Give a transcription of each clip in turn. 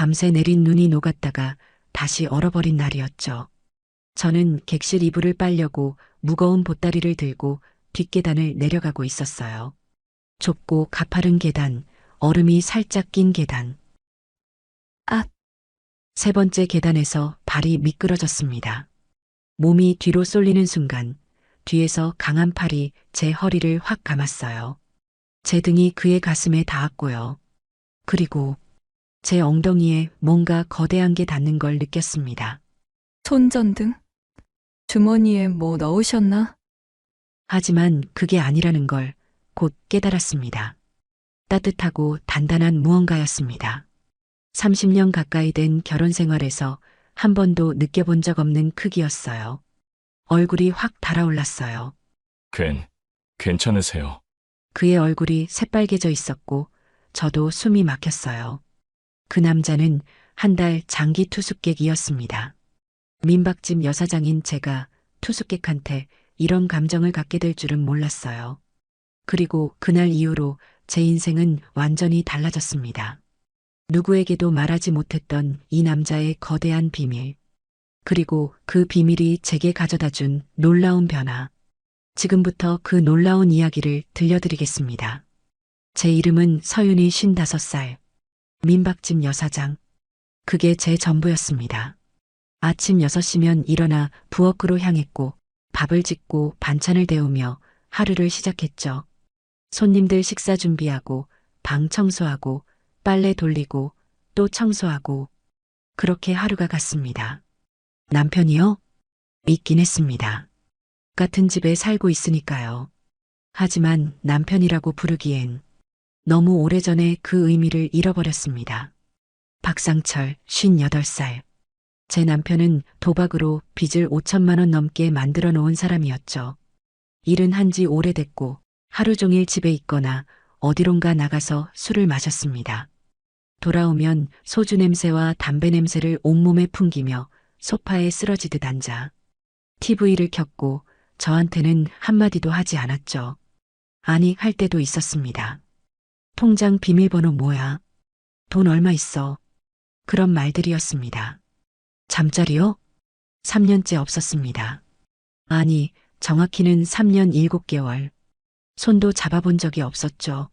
밤새 내린 눈이 녹았다가 다시 얼어버린 날이었죠. 저는 객실 이불을 빨려고 무거운 보따리를 들고 뒷계단을 내려가고 있었어요. 좁고 가파른 계단, 얼음이 살짝 낀 계단. 아, 세 번째 계단에서 발이 미끄러졌습니다. 몸이 뒤로 쏠리는 순간 뒤에서 강한 팔이 제 허리를 확 감았어요. 제 등이 그의 가슴에 닿았고요. 그리고 제 엉덩이에 뭔가 거대한 게 닿는 걸 느꼈습니다. 손전등? 주머니에 뭐 넣으셨나? 하지만 그게 아니라는 걸 곧 깨달았습니다. 따뜻하고 단단한 무언가였습니다. 30년 가까이 된 결혼 생활에서 한 번도 느껴본 적 없는 크기였어요. 얼굴이 확 달아올랐어요. 괜찮으세요? 그의 얼굴이 새빨개져 있었고 저도 숨이 막혔어요. 그 남자는 한 달 장기 투숙객이었습니다. 민박집 여사장인 제가 투숙객한테 이런 감정을 갖게 될 줄은 몰랐어요. 그리고 그날 이후로 제 인생은 완전히 달라졌습니다. 누구에게도 말하지 못했던 이 남자의 거대한 비밀. 그리고 그 비밀이 제게 가져다 준 놀라운 변화. 지금부터 그 놀라운 이야기를 들려드리겠습니다. 제 이름은 서윤이 55살. 민박집 여사장. 그게 제 전부였습니다. 아침 6시면 일어나 부엌으로 향했고 밥을 짓고 반찬을 데우며 하루를 시작했죠. 손님들 식사 준비하고 방 청소하고 빨래 돌리고 또 청소하고 그렇게 하루가 갔습니다. 남편이요? 있긴 했습니다. 같은 집에 살고 있으니까요. 하지만 남편이라고 부르기엔 너무 오래전에 그 의미를 잃어버렸습니다. 박상철, 58살. 제 남편은 도박으로 빚을 5천만 원 넘게 만들어 놓은 사람이었죠. 일은 한지 오래됐고 하루 종일 집에 있거나 어디론가 나가서 술을 마셨습니다. 돌아오면 소주 냄새와 담배 냄새를 온몸에 풍기며 소파에 쓰러지듯 앉아 TV를 켰고 저한테는 한마디도 하지 않았죠. 아니, 할 때도 있었습니다. 통장 비밀번호 뭐야? 돈 얼마 있어? 그런 말들이었습니다. 잠자리요? 3년째 없었습니다. 아니, 정확히는 3년 7개월. 손도 잡아본 적이 없었죠.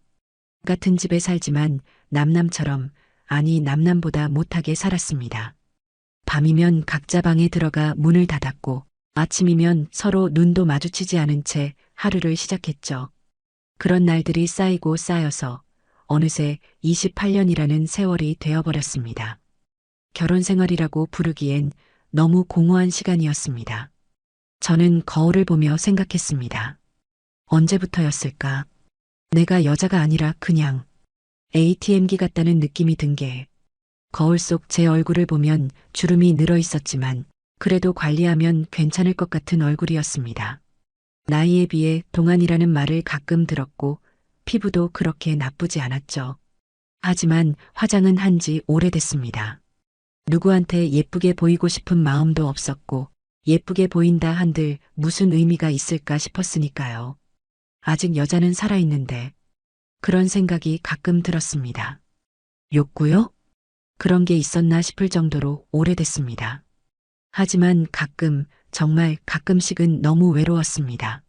같은 집에 살지만 남남처럼, 아니 남남보다 못하게 살았습니다. 밤이면 각자 방에 들어가 문을 닫았고 아침이면 서로 눈도 마주치지 않은 채 하루를 시작했죠. 그런 날들이 쌓이고 쌓여서 어느새 28년이라는 세월이 되어버렸습니다. 결혼 생활이라고 부르기엔 너무 공허한 시간이었습니다. 저는 거울을 보며 생각했습니다. 언제부터였을까? 내가 여자가 아니라 그냥 ATM기 같다는 느낌이 든 게 거울 속 제 얼굴을 보면 주름이 늘어 있었지만 그래도 관리하면 괜찮을 것 같은 얼굴이었습니다. 나이에 비해 동안이라는 말을 가끔 들었고 피부도 그렇게 나쁘지 않았죠. 하지만 화장은 한지 오래됐습니다. 누구한테 예쁘게 보이고 싶은 마음도 없었고 예쁘게 보인다 한들 무슨 의미가 있을까 싶었으니까요. 아직 여자는 살아있는데 그런 생각이 가끔 들었습니다. 욕구요? 그런 게 있었나 싶을 정도로 오래됐습니다. 하지만 가끔, 정말 가끔씩은 너무 외로웠습니다.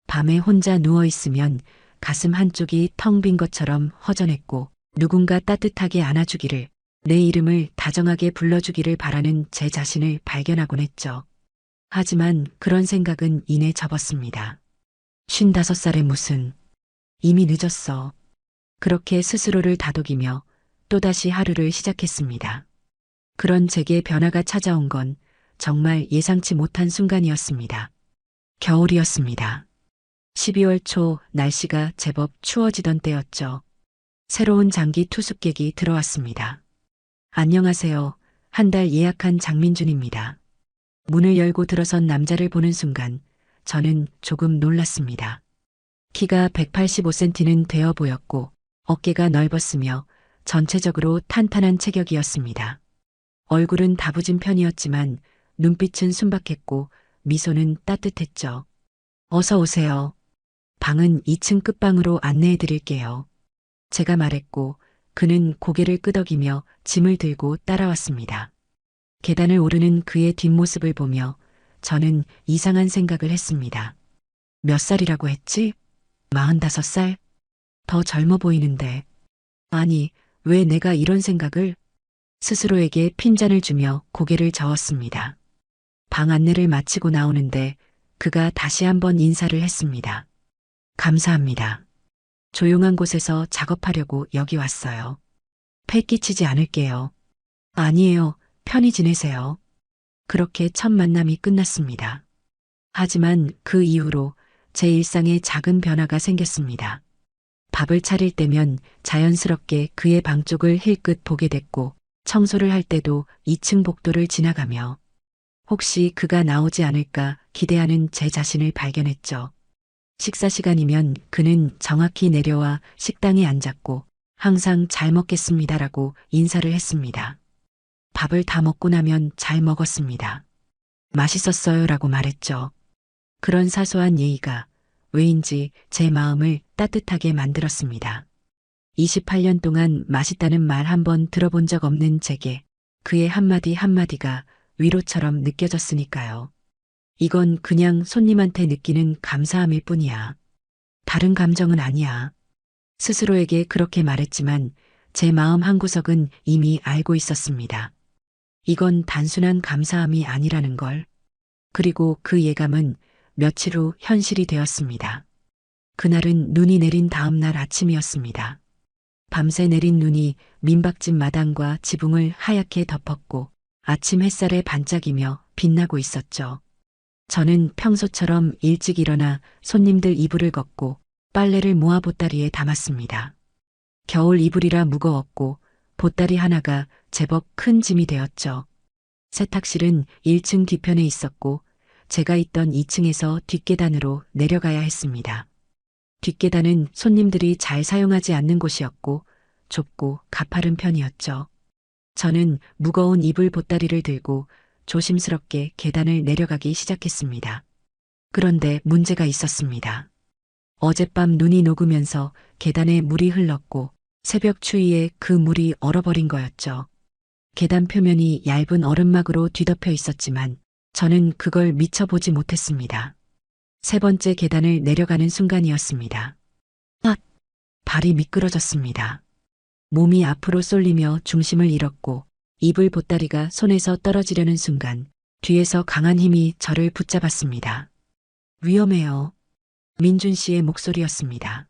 밤에 혼자 누워있으면 가슴 한쪽이 텅 빈 것처럼 허전했고 누군가 따뜻하게 안아주기를, 내 이름을 다정하게 불러주기를 바라는 제 자신을 발견하곤 했죠. 하지만 그런 생각은 이내 접었습니다. 55살에 무슨, 이미 늦었어. 그렇게 스스로를 다독이며 또다시 하루를 시작했습니다. 그런 제게 변화가 찾아온 건 정말 예상치 못한 순간이었습니다. 겨울이었습니다. 12월 초 날씨가 제법 추워지던 때였죠. 새로운 장기 투숙객이 들어왔습니다. 안녕하세요. 한 달 예약한 장민준입니다. 문을 열고 들어선 남자를 보는 순간 저는 조금 놀랐습니다. 키가 185cm는 되어 보였고 어깨가 넓었으며 전체적으로 탄탄한 체격이었습니다. 얼굴은 다부진 편이었지만 눈빛은 순박했고 미소는 따뜻했죠. 어서 오세요. 방은 2층 끝방으로 안내해 드릴게요. 제가 말했고 그는 고개를 끄덕이며 짐을 들고 따라왔습니다. 계단을 오르는 그의 뒷모습을 보며 저는 이상한 생각을 했습니다. 몇 살이라고 했지? 45살? 더 젊어 보이는데. 아니, 왜 내가 이런 생각을? 스스로에게 핀잔을 주며 고개를 저었습니다. 방 안내를 마치고 나오는데 그가 다시 한번 인사를 했습니다. 감사합니다. 조용한 곳에서 작업하려고 여기 왔어요. 패 끼치지 않을게요. 아니에요. 편히 지내세요. 그렇게 첫 만남이 끝났습니다. 하지만 그 이후로 제 일상에 작은 변화가 생겼습니다. 밥을 차릴 때면 자연스럽게 그의 방 쪽을 힐끗 보게 됐고, 청소를 할 때도 2층 복도를 지나가며 혹시 그가 나오지 않을까 기대하는 제 자신을 발견했죠. 식사 시간이면 그는 정확히 내려와 식당에 앉았고 항상 잘 먹겠습니다라고 인사를 했습니다. 밥을 다 먹고 나면 잘 먹었습니다. 맛있었어요라고 말했죠. 그런 사소한 예의가 왜인지 제 마음을 따뜻하게 만들었습니다. 28년 동안 맛있다는 말 한 번 들어본 적 없는 제게 그의 한마디 한마디가 위로처럼 느껴졌으니까요. 이건 그냥 손님한테 느끼는 감사함일 뿐이야. 다른 감정은 아니야. 스스로에게 그렇게 말했지만 제 마음 한구석은 이미 알고 있었습니다. 이건 단순한 감사함이 아니라는 걸. 그리고 그 예감은 며칠 후 현실이 되었습니다. 그날은 눈이 내린 다음 날 아침이었습니다. 밤새 내린 눈이 민박집 마당과 지붕을 하얗게 덮었고 아침 햇살에 반짝이며 빛나고 있었죠. 저는 평소처럼 일찍 일어나 손님들 이불을 걷고 빨래를 모아 보따리에 담았습니다. 겨울 이불이라 무거웠고 보따리 하나가 제법 큰 짐이 되었죠. 세탁실은 1층 뒤편에 있었고 제가 있던 2층에서 뒷계단으로 내려가야 했습니다. 뒷계단은 손님들이 잘 사용하지 않는 곳이었고 좁고 가파른 편이었죠. 저는 무거운 이불 보따리를 들고 조심스럽게 계단을 내려가기 시작했습니다. 그런데 문제가 있었습니다. 어젯밤 눈이 녹으면서 계단에 물이 흘렀고 새벽 추위에 그 물이 얼어버린 거였죠. 계단 표면이 얇은 얼음막으로 뒤덮여 있었지만 저는 그걸 미처 보지 못했습니다. 세 번째 계단을 내려가는 순간이었습니다. 아! 발이 미끄러졌습니다. 몸이 앞으로 쏠리며 중심을 잃었고 이불 보따리가 손에서 떨어지려는 순간 뒤에서 강한 힘이 저를 붙잡았습니다. 위험해요. 민준 씨의 목소리였습니다.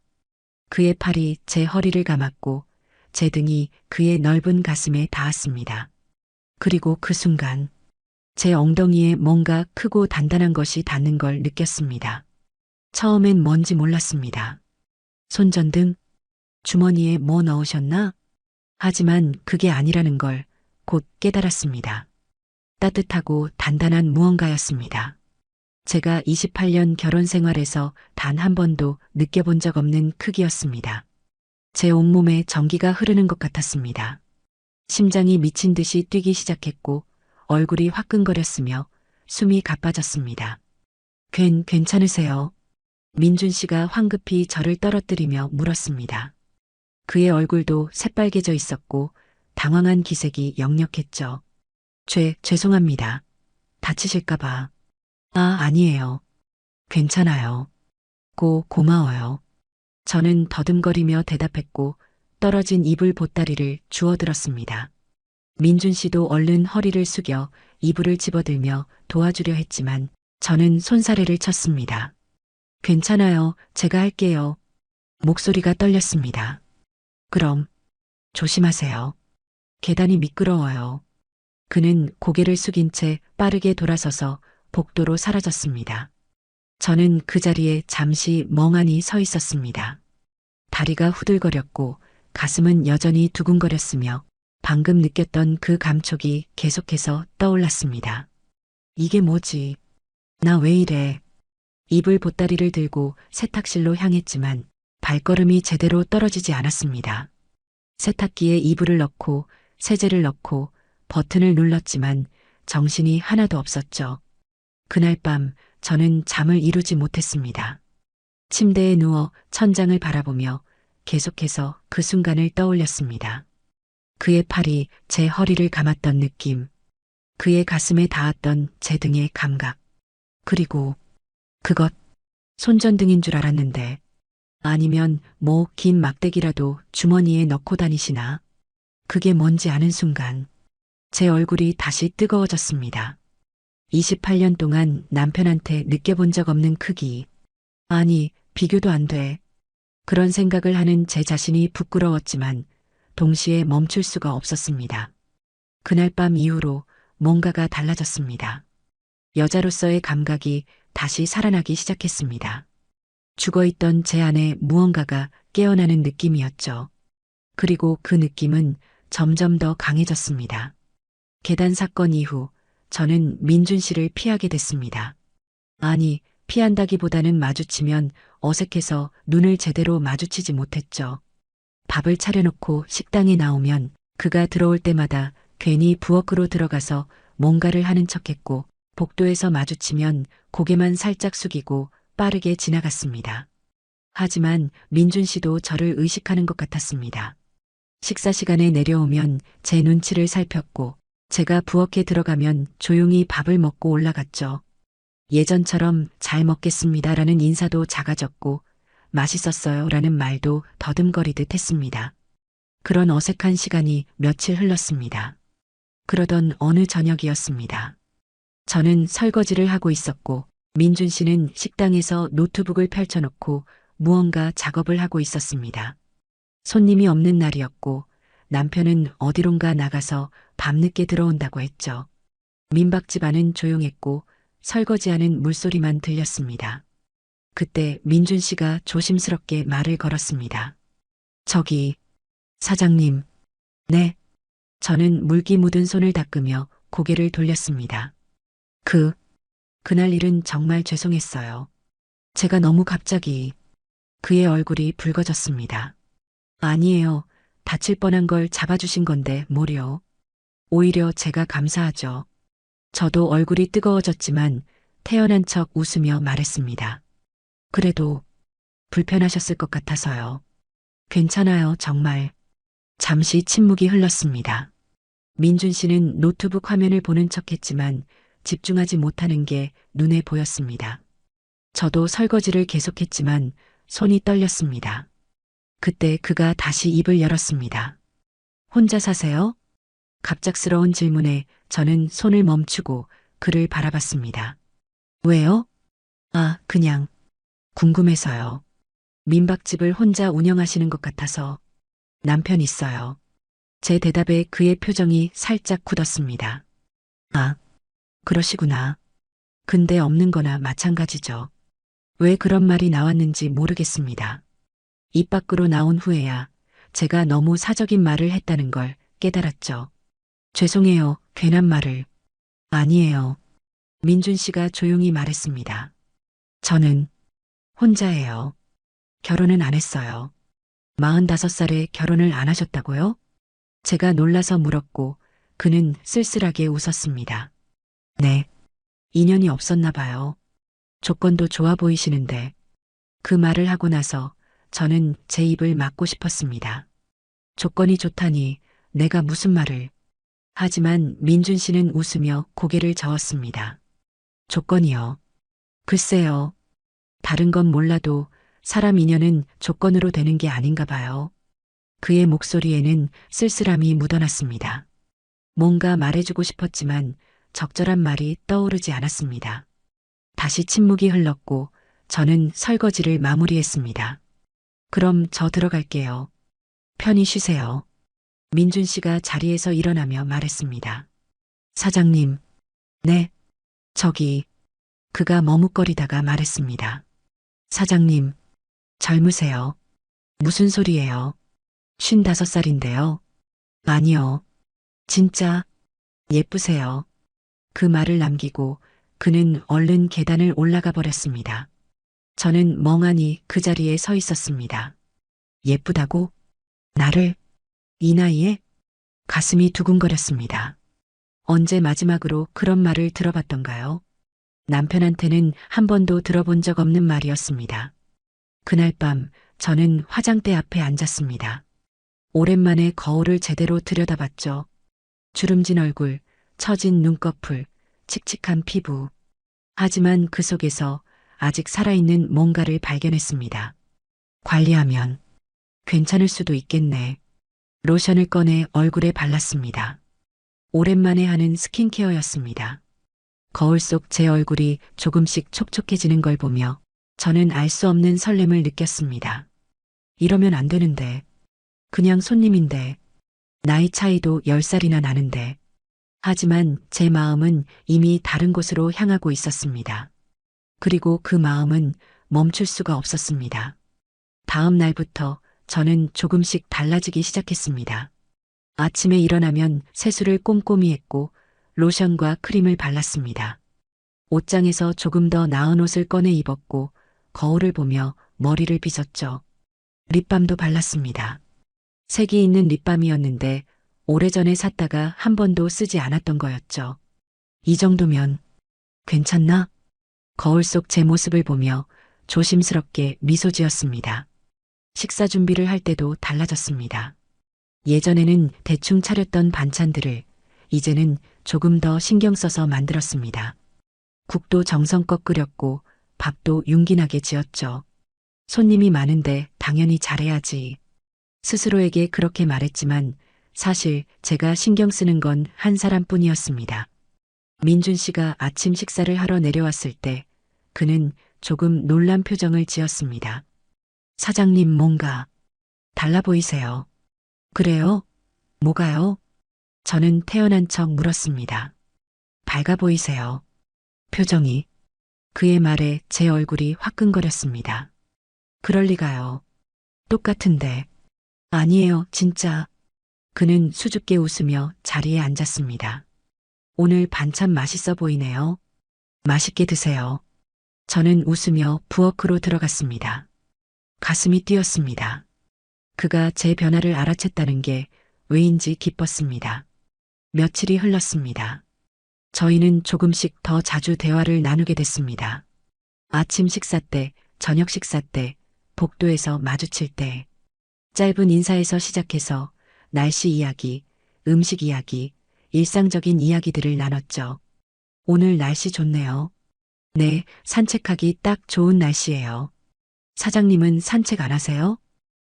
그의 팔이 제 허리를 감았고 제 등이 그의 넓은 가슴에 닿았습니다. 그리고 그 순간 제 엉덩이에 뭔가 크고 단단한 것이 닿는 걸 느꼈습니다. 처음엔 뭔지 몰랐습니다. 손전등? 주머니에 뭐 넣으셨나? 하지만 그게 아니라는 걸 곧 깨달았습니다. 따뜻하고 단단한 무언가였습니다. 제가 28년 결혼 생활에서 단 한 번도 느껴본 적 없는 크기였습니다. 제 온몸에 전기가 흐르는 것 같았습니다. 심장이 미친 듯이 뛰기 시작했고 얼굴이 화끈거렸으며 숨이 가빠졌습니다. 괜찮으세요? 민준 씨가 황급히 저를 떨어뜨리며 물었습니다. 그의 얼굴도 새빨개져 있었고 당황한 기색이 역력했죠. 죄송합니다. 다치실까봐. 아니에요. 괜찮아요. 고마워요. 저는 더듬거리며 대답했고 떨어진 이불 보따리를 주워들었습니다. 민준 씨도 얼른 허리를 숙여 이불을 집어들며 도와주려 했지만 저는 손사래를 쳤습니다. 괜찮아요. 제가 할게요. 목소리가 떨렸습니다. 그럼 조심하세요. 계단이 미끄러워요. 그는 고개를 숙인 채 빠르게 돌아서서 복도로 사라졌습니다. 저는 그 자리에 잠시 멍하니 서 있었습니다. 다리가 후들거렸고 가슴은 여전히 두근거렸으며 방금 느꼈던 그 감촉이 계속해서 떠올랐습니다. 이게 뭐지? 나 왜 이래? 이불 보따리를 들고 세탁실로 향했지만 발걸음이 제대로 떨어지지 않았습니다. 세탁기에 이불을 넣고 세제를 넣고 버튼을 눌렀지만 정신이 하나도 없었죠. 그날 밤 저는 잠을 이루지 못했습니다. 침대에 누워 천장을 바라보며 계속해서 그 순간을 떠올렸습니다. 그의 팔이 제 허리를 감았던 느낌, 그의 가슴에 닿았던 제 등의 감각, 그리고 그것, 손전등인 줄 알았는데, 아니면 뭐 긴 막대기라도 주머니에 넣고 다니시나? 그게 뭔지 아는 순간, 제 얼굴이 다시 뜨거워졌습니다. 28년 동안 남편한테 느껴본 적 없는 크기. 아니, 비교도 안 돼. 그런 생각을 하는 제 자신이 부끄러웠지만 동시에 멈출 수가 없었습니다. 그날 밤 이후로 뭔가가 달라졌습니다. 여자로서의 감각이 다시 살아나기 시작했습니다. 죽어있던 제 안에 무언가가 깨어나는 느낌이었죠. 그리고 그 느낌은 점점 더 강해졌습니다. 계단 사건 이후 저는 민준 씨를 피하게 됐습니다. 아니, 피한다기보다는 마주치면 어색해서 눈을 제대로 마주치지 못했죠. 밥을 차려놓고 식당에 나오면 그가 들어올 때마다 괜히 부엌으로 들어가서 뭔가를 하는 척했고, 복도에서 마주치면 고개만 살짝 숙이고 빠르게 지나갔습니다. 하지만 민준 씨도 저를 의식하는 것 같았습니다. 식사 시간에 내려오면 제 눈치를 살폈고, 제가 부엌에 들어가면 조용히 밥을 먹고 올라갔죠. 예전처럼 잘 먹겠습니다라는 인사도 작아졌고, 맛있었어요라는 말도 더듬거리듯 했습니다. 그런 어색한 시간이 며칠 흘렀습니다. 그러던 어느 저녁이었습니다. 저는 설거지를 하고 있었고, 민준 씨는 식당에서 노트북을 펼쳐놓고 무언가 작업을 하고 있었습니다. 손님이 없는 날이었고, 남편은 어디론가 나가서 밤늦게 들어온다고 했죠. 민박집 안은 조용했고 설거지하는 물소리만 들렸습니다. 그때 민준 씨가 조심스럽게 말을 걸었습니다. 저기, 사장님. 네. 저는 물기 묻은 손을 닦으며 고개를 돌렸습니다. 그날 일은 정말 죄송했어요. 제가 너무 갑자기. 그의 얼굴이 붉어졌습니다. 아니에요. 다칠 뻔한 걸 잡아주신 건데 뭐려. 오히려 제가 감사하죠. 저도 얼굴이 뜨거워졌지만 태연한 척 웃으며 말했습니다. 그래도 불편하셨을 것 같아서요. 괜찮아요, 정말. 잠시 침묵이 흘렀습니다. 민준 씨는 노트북 화면을 보는 척했지만 집중하지 못하는 게 눈에 보였습니다. 저도 설거지를 계속했지만 손이 떨렸습니다. 그때 그가 다시 입을 열었습니다. 혼자 사세요? 갑작스러운 질문에 저는 손을 멈추고 그를 바라봤습니다. 왜요? 아, 그냥 궁금해서요. 민박집을 혼자 운영하시는 것 같아서. 남편 있어요. 제 대답에 그의 표정이 살짝 굳었습니다. 아, 그러시구나. 근데 없는 거나 마찬가지죠. 왜 그런 말이 나왔는지 모르겠습니다. 입 밖으로 나온 후에야 제가 너무 사적인 말을 했다는 걸 깨달았죠. 죄송해요, 괜한 말을. 아니에요. 민준 씨가 조용히 말했습니다. 저는 혼자예요. 결혼은 안 했어요. 45살에 결혼을 안 하셨다고요? 제가 놀라서 물었고 그는 쓸쓸하게 웃었습니다. 네. 인연이 없었나 봐요. 조건도 좋아 보이시는데. 그 말을 하고 나서 저는 제 입을 막고 싶었습니다. 조건이 좋다니 내가 무슨 말을. 하지만 민준 씨는 웃으며 고개를 저었습니다. 조건이요. 글쎄요. 다른 건 몰라도 사람 인연은 조건으로 되는 게 아닌가 봐요. 그의 목소리에는 쓸쓸함이 묻어났습니다. 뭔가 말해주고 싶었지만 적절한 말이 떠오르지 않았습니다. 다시 침묵이 흘렀고 저는 설거지를 마무리했습니다. 그럼 저 들어갈게요. 편히 쉬세요. 민준 씨가 자리에서 일어나며 말했습니다. 사장님. 네. 저기. 그가 머뭇거리다가 말했습니다. 사장님. 젊으세요. 무슨 소리예요? 55살인데요. 아니요. 진짜 예쁘세요. 그 말을 남기고 그는 얼른 계단을 올라가 버렸습니다. 저는 멍하니 그 자리에 서 있었습니다. 예쁘다고? 나를? 이 나이에? 가슴이 두근거렸습니다. 언제 마지막으로 그런 말을 들어봤던가요? 남편한테는 한 번도 들어본 적 없는 말이었습니다. 그날 밤 저는 화장대 앞에 앉았습니다. 오랜만에 거울을 제대로 들여다봤죠. 주름진 얼굴, 처진 눈꺼풀, 칙칙한 피부. 하지만 그 속에서 아직 살아있는 뭔가를 발견했습니다. 관리하면 괜찮을 수도 있겠네. 로션을 꺼내 얼굴에 발랐습니다. 오랜만에 하는 스킨케어였습니다. 거울 속 제 얼굴이 조금씩 촉촉해지는 걸 보며 저는 알 수 없는 설렘을 느꼈습니다. 이러면 안 되는데. 그냥 손님인데. 나이 차이도 10살이나 나는데. 하지만 제 마음은 이미 다른 곳으로 향하고 있었습니다. 그리고 그 마음은 멈출 수가 없었습니다. 다음 날부터 저는 조금씩 달라지기 시작했습니다. 아침에 일어나면 세수를 꼼꼼히 했고 로션과 크림을 발랐습니다. 옷장에서 조금 더 나은 옷을 꺼내 입었고 거울을 보며 머리를 빗었죠. 립밤도 발랐습니다. 색이 있는 립밤이었는데 오래전에 샀다가 한 번도 쓰지 않았던 거였죠. 이 정도면 괜찮나? 거울 속 제 모습을 보며 조심스럽게 미소 지었습니다. 식사 준비를 할 때도 달라졌습니다. 예전에는 대충 차렸던 반찬들을 이제는 조금 더 신경 써서 만들었습니다. 국도 정성껏 끓였고 밥도 윤기나게 지었죠. 손님이 많은데 당연히 잘해야지. 스스로에게 그렇게 말했지만 사실 제가 신경 쓰는 건 한 사람뿐이었습니다. 민준 씨가 아침 식사를 하러 내려왔을 때 그는 조금 놀란 표정을 지었습니다. 사장님 뭔가 달라 보이세요. 그래요? 뭐가요? 저는 태어난 척 물었습니다. 밝아 보이세요. 표정이. 그의 말에 제 얼굴이 화끈거렸습니다. 그럴 리가요. 똑같은데. 아니에요, 진짜. 그는 수줍게 웃으며 자리에 앉았습니다. 오늘 반찬 맛있어 보이네요. 맛있게 드세요. 저는 웃으며 부엌으로 들어갔습니다. 가슴이 뛰었습니다. 그가 제 변화를 알아챘다는 게 왜인지 기뻤습니다. 며칠이 흘렀습니다. 저희는 조금씩 더 자주 대화를 나누게 됐습니다. 아침 식사 때, 저녁 식사 때, 복도에서 마주칠 때, 짧은 인사에서 시작해서 날씨 이야기, 음식 이야기, 일상적인 이야기들을 나눴죠. 오늘 날씨 좋네요. 네, 산책하기 딱 좋은 날씨예요. 사장님은 산책 안 하세요?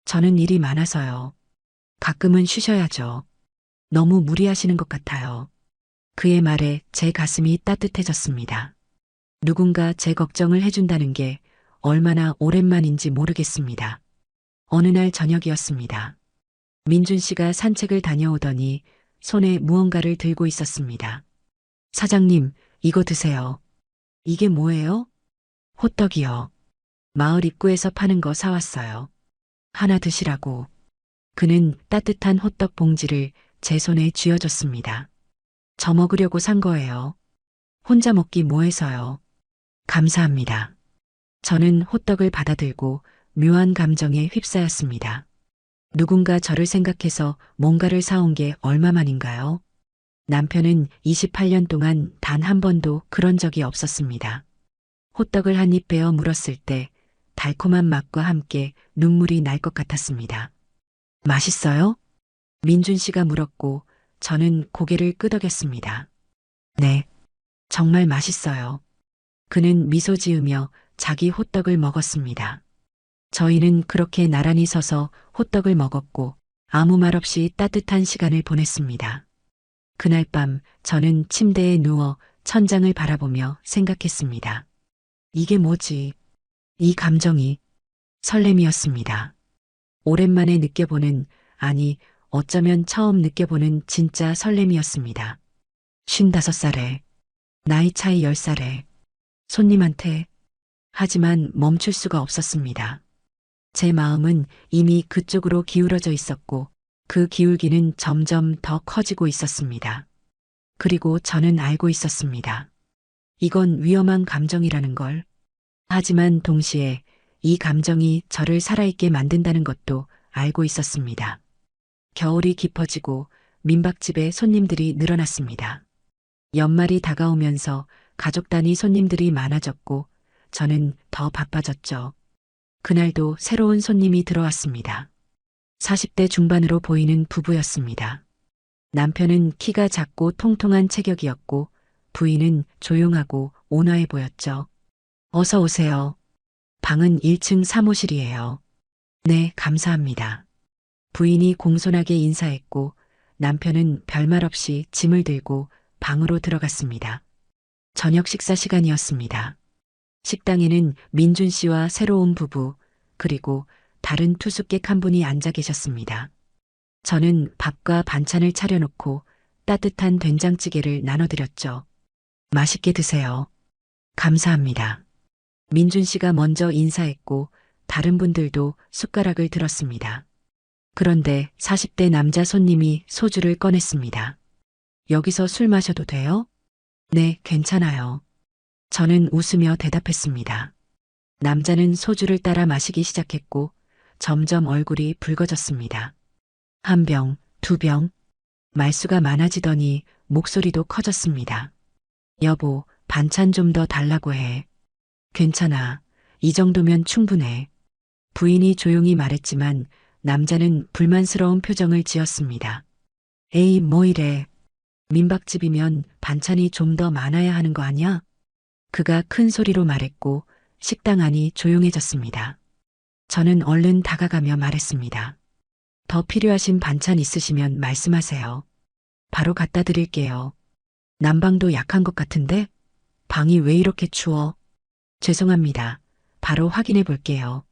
저는 일이 많아서요. 가끔은 쉬셔야죠. 너무 무리하시는 것 같아요. 그의 말에 제 가슴이 따뜻해졌습니다. 누군가 제 걱정을 해준다는 게 얼마나 오랜만인지 모르겠습니다. 어느 날 저녁이었습니다. 민준 씨가 산책을 다녀오더니 손에 무언가를 들고 있었습니다. 사장님, 이거 드세요. 이게 뭐예요? 호떡이요. 마을 입구에서 파는 거 사왔어요. 하나 드시라고. 그는 따뜻한 호떡 봉지를 제 손에 쥐어줬습니다. 저 먹으려고 산 거예요. 혼자 먹기 뭐해서요. 감사합니다. 저는 호떡을 받아들고 묘한 감정에 휩싸였습니다. 누군가 저를 생각해서 뭔가를 사온 게 얼마만인가요? 남편은 28년 동안 단 한 번도 그런 적이 없었습니다. 호떡을 한 입 베어 물었을 때 달콤한 맛과 함께 눈물이 날 것 같았습니다. 맛있어요? 민준 씨가 물었고 저는 고개를 끄덕였습니다. 네, 정말 맛있어요. 그는 미소 지으며 자기 호떡을 먹었습니다. 저희는 그렇게 나란히 서서 호떡을 먹었고 아무 말 없이 따뜻한 시간을 보냈습니다. 그날 밤 저는 침대에 누워 천장을 바라보며 생각했습니다. 이게 뭐지? 이 감정이 설렘이었습니다. 오랜만에 느껴보는, 아니, 어쩌면 처음 느껴보는 진짜 설렘이었습니다. 55살에, 나이 차이 10살에, 손님한테, 하지만 멈출 수가 없었습니다. 제 마음은 이미 그쪽으로 기울어져 있었고 그 기울기는 점점 더 커지고 있었습니다. 그리고 저는 알고 있었습니다. 이건 위험한 감정이라는 걸. 하지만 동시에 이 감정이 저를 살아있게 만든다는 것도 알고 있었습니다. 겨울이 깊어지고 민박집에 손님들이 늘어났습니다. 연말이 다가오면서 가족 단위 손님들이 많아졌고 저는 더 바빠졌죠. 그날도 새로운 손님이 들어왔습니다. 40대 중반으로 보이는 부부였습니다. 남편은 키가 작고 통통한 체격이었고 부인은 조용하고 온화해 보였죠. 어서 오세요. 방은 1층 사무실이에요. 네, 감사합니다. 부인이 공손하게 인사했고 남편은 별말 없이 짐을 들고 방으로 들어갔습니다. 저녁 식사 시간이었습니다. 식당에는 민준 씨와 새로운 부부, 그리고 다른 투숙객 한 분이 앉아 계셨습니다. 저는 밥과 반찬을 차려놓고 따뜻한 된장찌개를 나눠드렸죠. 맛있게 드세요. 감사합니다. 민준 씨가 먼저 인사했고 다른 분들도 숟가락을 들었습니다. 그런데 40대 남자 손님이 소주를 꺼냈습니다. 여기서 술 마셔도 돼요? 네, 괜찮아요. 저는 웃으며 대답했습니다. 남자는 소주를 따라 마시기 시작했고 점점 얼굴이 붉어졌습니다. 한 병, 두 병. 말수가 많아지더니 목소리도 커졌습니다. 여보, 반찬 좀 더 달라고 해. 괜찮아. 이 정도면 충분해. 부인이 조용히 말했지만 남자는 불만스러운 표정을 지었습니다. 에이, 뭐 이래. 민박집이면 반찬이 좀 더 많아야 하는 거 아니야? 그가 큰 소리로 말했고 식당 안이 조용해졌습니다. 저는 얼른 다가가며 말했습니다. 더 필요하신 반찬 있으시면 말씀하세요. 바로 갖다 드릴게요. 난방도 약한 것 같은데? 방이 왜 이렇게 추워? 죄송합니다. 바로 확인해 볼게요.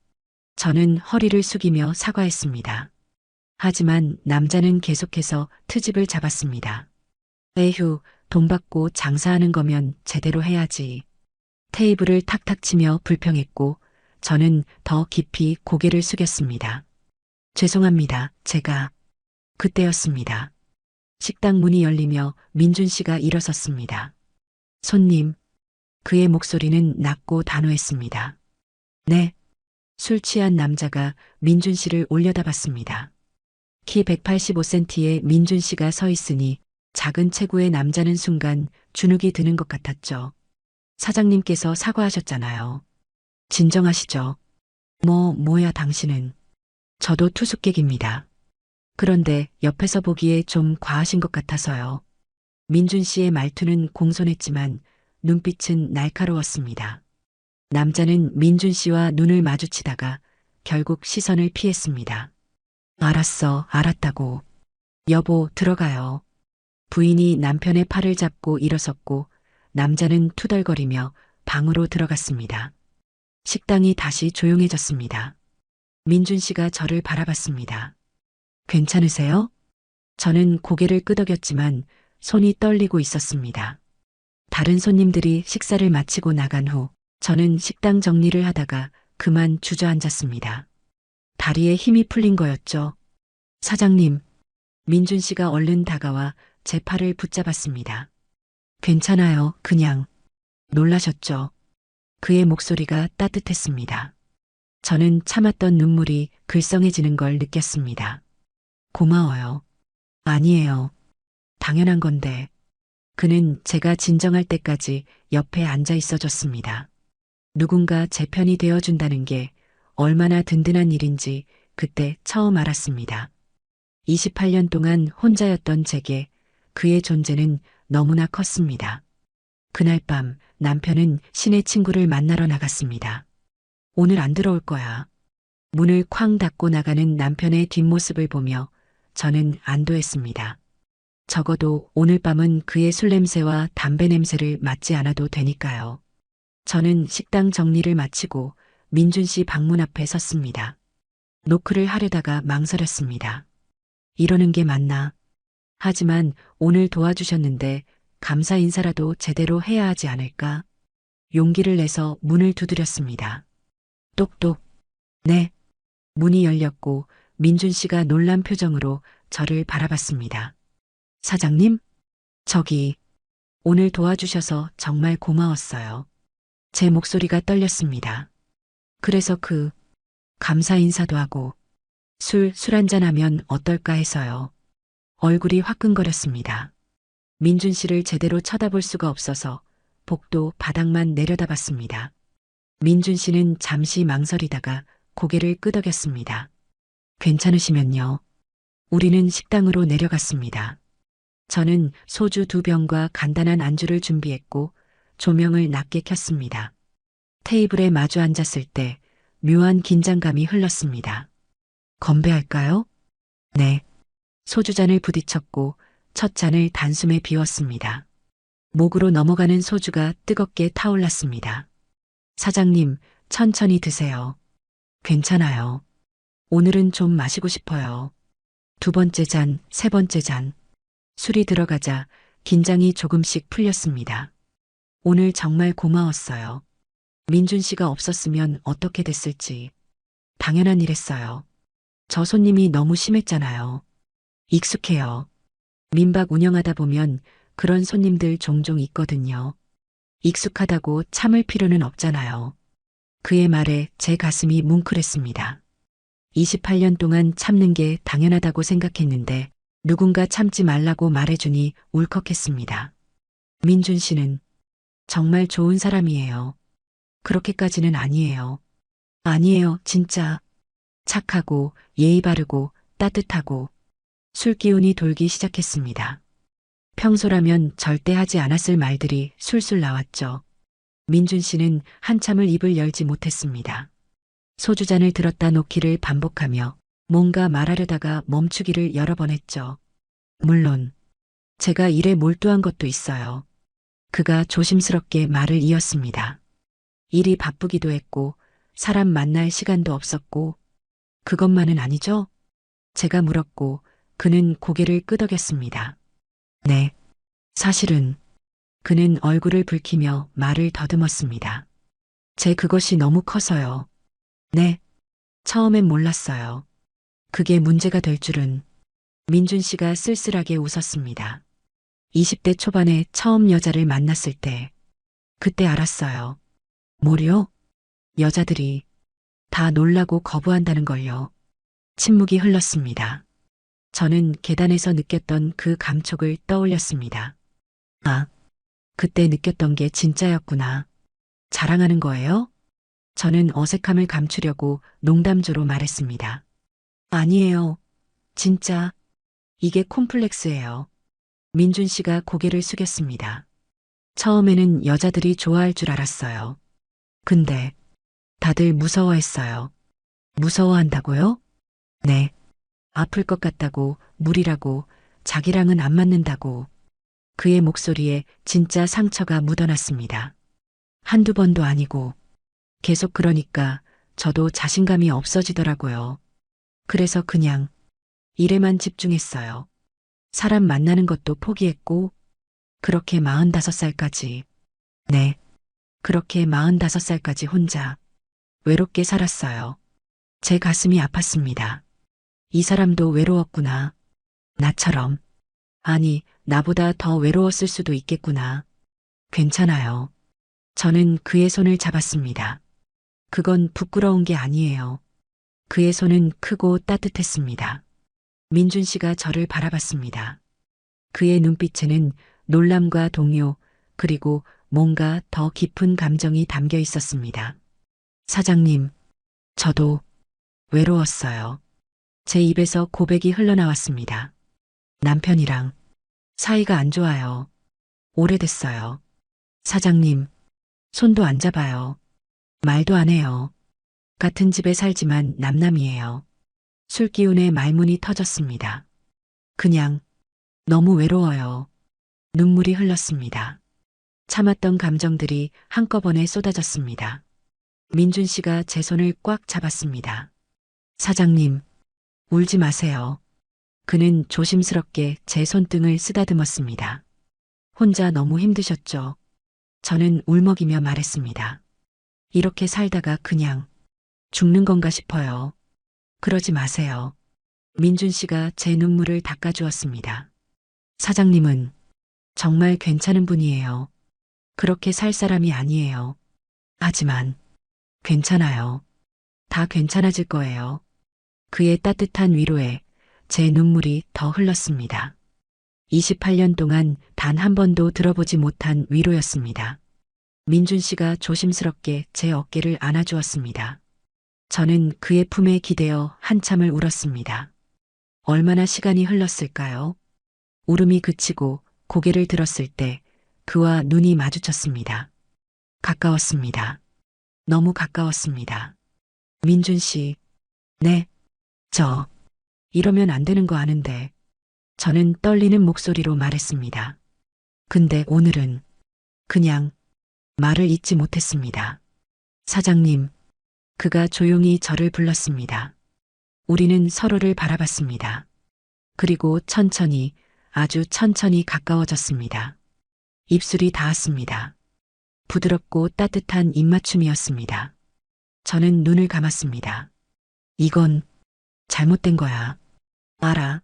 저는 허리를 숙이며 사과했습니다. 하지만 남자는 계속해서 트집을 잡았습니다. 에휴, 돈 받고 장사하는 거면 제대로 해야지. 테이블을 탁탁 치며 불평했고 저는 더 깊이 고개를 숙였습니다. 죄송합니다. 제가. 그때였습니다. 식당 문이 열리며 민준 씨가 일어섰습니다. 손님. 그의 목소리는 낮고 단호했습니다. 네. 술 취한 남자가 민준 씨를 올려다봤습니다. 키 185cm의 민준 씨가 서 있으니 작은 체구의 남자는 순간 주눅이 드는 것 같았죠. 사장님께서 사과하셨잖아요. 진정하시죠. 뭐야 당신은. 저도 투숙객입니다. 그런데 옆에서 보기에 좀 과하신 것 같아서요. 민준 씨의 말투는 공손했지만 눈빛은 날카로웠습니다. 남자는 민준 씨와 눈을 마주치다가 결국 시선을 피했습니다. 알았어, 알았다고. 여보, 들어가요. 부인이 남편의 팔을 잡고 일어섰고 남자는 투덜거리며 방으로 들어갔습니다. 식당이 다시 조용해졌습니다. 민준 씨가 저를 바라봤습니다. 괜찮으세요? 저는 고개를 끄덕였지만 손이 떨리고 있었습니다. 다른 손님들이 식사를 마치고 나간 후 저는 식당 정리를 하다가 그만 주저앉았습니다. 다리에 힘이 풀린 거였죠. 사장님, 민준 씨가 얼른 다가와 제 팔을 붙잡았습니다. 괜찮아요, 그냥. 놀라셨죠? 그의 목소리가 따뜻했습니다. 저는 참았던 눈물이 글썽해지는 걸 느꼈습니다. 고마워요. 아니에요. 당연한 건데. 그는 제가 진정할 때까지 옆에 앉아 있어 줬습니다. 누군가 제 편이 되어준다는 게 얼마나 든든한 일인지 그때 처음 알았습니다. 28년 동안 혼자였던 제게 그의 존재는 너무나 컸습니다. 그날 밤 남편은 시내 친구를 만나러 나갔습니다. 오늘 안 들어올 거야. 문을 쾅 닫고 나가는 남편의 뒷모습을 보며 저는 안도했습니다. 적어도 오늘 밤은 그의 술 냄새와 담배 냄새를 맡지 않아도 되니까요. 저는 식당 정리를 마치고 민준 씨 방문 앞에 섰습니다. 노크를 하려다가 망설였습니다. 이러는 게 맞나? 하지만 오늘 도와주셨는데 감사 인사라도 제대로 해야 하지 않을까? 용기를 내서 문을 두드렸습니다. 똑똑. 네. 문이 열렸고 민준 씨가 놀란 표정으로 저를 바라봤습니다. 사장님? 저기, 오늘 도와주셔서 정말 고마웠어요. 제 목소리가 떨렸습니다. 그래서 감사 인사도 하고 술 한잔하면 어떨까 해서요. 얼굴이 화끈거렸습니다. 민준 씨를 제대로 쳐다볼 수가 없어서 복도 바닥만 내려다봤습니다. 민준 씨는 잠시 망설이다가 고개를 끄덕였습니다. 괜찮으시면요. 우리는 식당으로 내려갔습니다. 저는 소주 2병과 간단한 안주를 준비했고 조명을 낮게 켰습니다. 테이블에 마주 앉았을 때 묘한 긴장감이 흘렀습니다. 건배할까요? 네. 소주잔을 부딪혔고 첫 잔을 단숨에 비웠습니다. 목으로 넘어가는 소주가 뜨겁게 타올랐습니다. 사장님, 천천히 드세요. 괜찮아요. 오늘은 좀 마시고 싶어요. 2번째 잔, 3번째 잔. 술이 들어가자 긴장이 조금씩 풀렸습니다. 오늘 정말 고마웠어요. 민준 씨가 없었으면 어떻게 됐을지. 당연한 일했어요. 저 손님이 너무 심했잖아요. 익숙해요. 민박 운영하다 보면 그런 손님들 종종 있거든요. 익숙하다고 참을 필요는 없잖아요. 그의 말에 제 가슴이 뭉클했습니다. 28년 동안 참는 게 당연하다고 생각했는데 누군가 참지 말라고 말해주니 울컥했습니다. 민준 씨는 정말 좋은 사람이에요. 그렇게까지는 아니에요. 아니에요, 진짜. 착하고 예의 바르고 따뜻하고 술 기운이 돌기 시작했습니다. 평소라면 절대 하지 않았을 말들이 술술 나왔죠. 민준 씨는 한참을 입을 열지 못했습니다. 소주잔을 들었다 놓기를 반복하며 뭔가 말하려다가 멈추기를 여러 번 했죠. 물론 제가 일에 몰두한 것도 있어요. 그가 조심스럽게 말을 이었습니다. 일이 바쁘기도 했고 사람 만날 시간도 없었고 그것만은 아니죠? 제가 물었고 그는 고개를 끄덕였습니다. 네. 사실은 그는 얼굴을 붉히며 말을 더듬었습니다. 제 그것이 너무 커서요. 네. 처음엔 몰랐어요. 그게 문제가 될 줄은. 민준 씨가 쓸쓸하게 웃었습니다. 20대 초반에 처음 여자를 만났을 때 그때 알았어요. 뭐요? 여자들이 다 놀라고 거부한다는 걸요. 침묵이 흘렀습니다. 저는 계단에서 느꼈던 그 감촉을 떠올렸습니다. 아, 그때 느꼈던 게 진짜였구나. 자랑하는 거예요? 저는 어색함을 감추려고 농담조로 말했습니다. 아니에요. 진짜. 이게 콤플렉스예요. 민준 씨가 고개를 숙였습니다. 처음에는 여자들이 좋아할 줄 알았어요. 근데 다들 무서워했어요. 무서워한다고요? 네. 아플 것 같다고, 무리라고, 자기랑은 안 맞는다고. 그의 목소리에 진짜 상처가 묻어났습니다. 한두 번도 아니고 계속 그러니까 저도 자신감이 없어지더라고요. 그래서 그냥 일에만 집중했어요. 사람 만나는 것도 포기했고 그렇게 45살까지. 네. 그렇게 45살까지 혼자 외롭게 살았어요. 제 가슴이 아팠습니다. 이 사람도 외로웠구나. 나처럼. 아니, 나보다 더 외로웠을 수도 있겠구나. 괜찮아요. 저는 그의 손을 잡았습니다. 그건 부끄러운 게 아니에요. 그의 손은 크고 따뜻했습니다. 민준 씨가 저를 바라봤습니다. 그의 눈빛에는 놀람과 동요, 그리고 뭔가 더 깊은 감정이 담겨 있었습니다. 사장님, 저도 외로웠어요. 제 입에서 고백이 흘러나왔습니다. 남편이랑 사이가 안 좋아요. 오래됐어요. 사장님, 손도 안 잡아요. 말도 안 해요. 같은 집에 살지만 남남이에요. 술 기운에 말문이 터졌습니다. 그냥 너무 외로워요. 눈물이 흘렀습니다. 참았던 감정들이 한꺼번에 쏟아졌습니다. 민준 씨가 제 손을 꽉 잡았습니다. 사장님, 울지 마세요. 그는 조심스럽게 제 손등을 쓰다듬었습니다. 혼자 너무 힘드셨죠? 저는 울먹이며 말했습니다. 이렇게 살다가 그냥 죽는 건가 싶어요. 그러지 마세요. 민준 씨가 제 눈물을 닦아주었습니다. 사장님은 정말 괜찮은 분이에요. 그렇게 살 사람이 아니에요. 하지만 괜찮아요. 다 괜찮아질 거예요. 그의 따뜻한 위로에 제 눈물이 더 흘렀습니다. 28년 동안 단 한 번도 들어보지 못한 위로였습니다. 민준 씨가 조심스럽게 제 어깨를 안아주었습니다. 저는 그의 품에 기대어 한참을 울었습니다. 얼마나 시간이 흘렀을까요? 울음이 그치고 고개를 들었을 때 그와 눈이 마주쳤습니다. 가까웠습니다. 너무 가까웠습니다. 민준 씨, 네, 이러면 안 되는 거 아는데. 저는 떨리는 목소리로 말했습니다. 근데 오늘은 그냥 말을 잇지 못했습니다. 사장님, 그가 조용히 저를 불렀습니다. 우리는 서로를 바라봤습니다. 그리고 천천히, 아주 천천히 가까워졌습니다. 입술이 닿았습니다. 부드럽고 따뜻한 입맞춤이었습니다. 저는 눈을 감았습니다. 이건 잘못된 거야. 알아.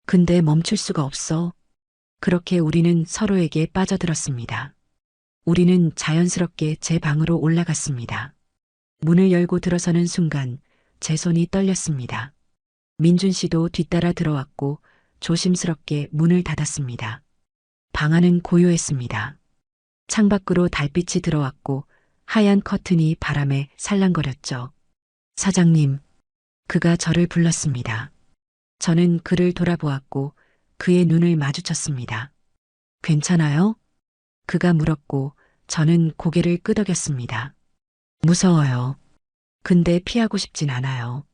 근데 멈출 수가 없어. 그렇게 우리는 서로에게 빠져들었습니다. 우리는 자연스럽게 제 방으로 올라갔습니다. 문을 열고 들어서는 순간 제 손이 떨렸습니다. 민준 씨도 뒤따라 들어왔고 조심스럽게 문을 닫았습니다. 방 안은 고요했습니다. 창밖으로 달빛이 들어왔고 하얀 커튼이 바람에 살랑거렸죠. 사장님, 그가 저를 불렀습니다. 저는 그를 돌아보았고 그의 눈을 마주쳤습니다. 괜찮아요? 그가 물었고 저는 고개를 끄덕였습니다. 무서워요. 근데 피하고 싶진 않아요.